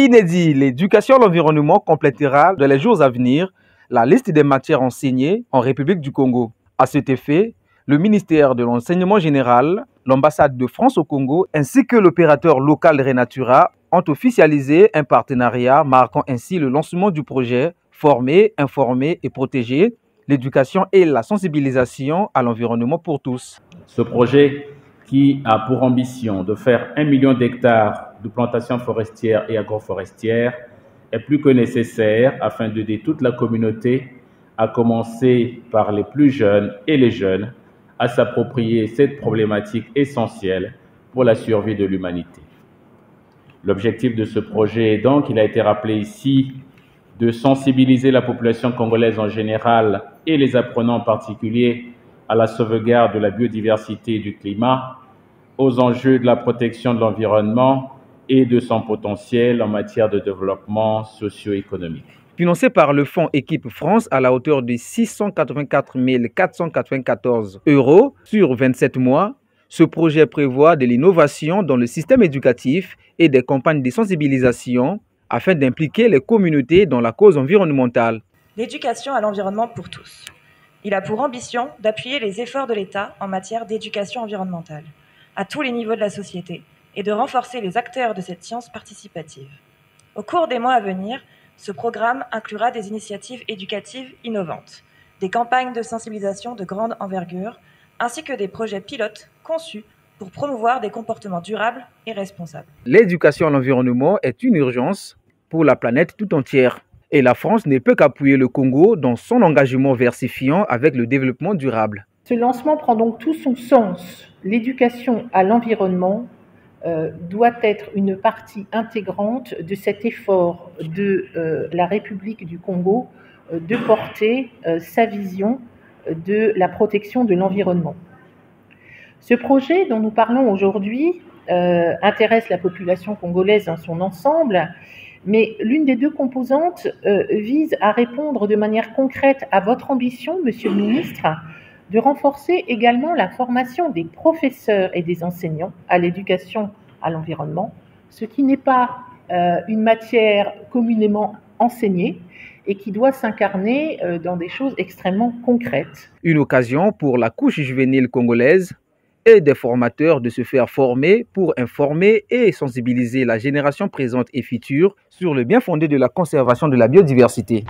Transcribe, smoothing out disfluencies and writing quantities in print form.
Inédit, l'éducation à l'environnement complétera dans les jours à venir la liste des matières enseignées en République du Congo. À cet effet, le ministère de l'Enseignement général, l'ambassade de France au Congo ainsi que l'opérateur local Renatura ont officialisé un partenariat marquant ainsi le lancement du projet Former, informer et protéger, l'éducation et la sensibilisation à l'environnement pour tous. Ce projet qui a pour ambition de faire 1 million d'hectares de plantations forestières et agroforestières est plus que nécessaire afin d'aider toute la communauté, à commencer par les plus jeunes et les jeunes, à s'approprier cette problématique essentielle pour la survie de l'humanité. L'objectif de ce projet est donc, il a été rappelé ici, de sensibiliser la population congolaise en général et les apprenants en particulier à la sauvegarde de la biodiversité et du climat, aux enjeux de la protection de l'environnement et de son potentiel en matière de développement socio-économique. Financé par le fonds Équipe France à la hauteur de 684 494 € sur 27 mois, ce projet prévoit de l'innovation dans le système éducatif et des campagnes de sensibilisation afin d'impliquer les communautés dans la cause environnementale. L'éducation à l'environnement pour tous. Il a pour ambition d'appuyer les efforts de l'État en matière d'éducation environnementale, à tous les niveaux de la société, et de renforcer les acteurs de cette science participative. Au cours des mois à venir, ce programme inclura des initiatives éducatives innovantes, des campagnes de sensibilisation de grande envergure, ainsi que des projets pilotes conçus pour promouvoir des comportements durables et responsables. L'éducation à l'environnement est une urgence pour la planète tout entière. Et la France ne peut qu'appuyer le Congo dans son engagement versifiant avec le développement durable. Ce lancement prend donc tout son sens. L'éducation à l'environnement doit être une partie intégrante de cet effort de la République du Congo de porter sa vision de la protection de l'environnement. Ce projet dont nous parlons aujourd'hui intéresse la population congolaise dans son ensemble, mais l'une des deux composantes vise à répondre de manière concrète à votre ambition, Monsieur le Ministre, de renforcer également la formation des professeurs et des enseignants à l'éducation à l'environnement, ce qui n'est pas une matière communément enseignée et qui doit s'incarner dans des choses extrêmement concrètes. Une occasion pour la couche juvénile congolaise et des formateurs de se faire former pour informer et sensibiliser la génération présente et future sur le bien fondé de la conservation de la biodiversité.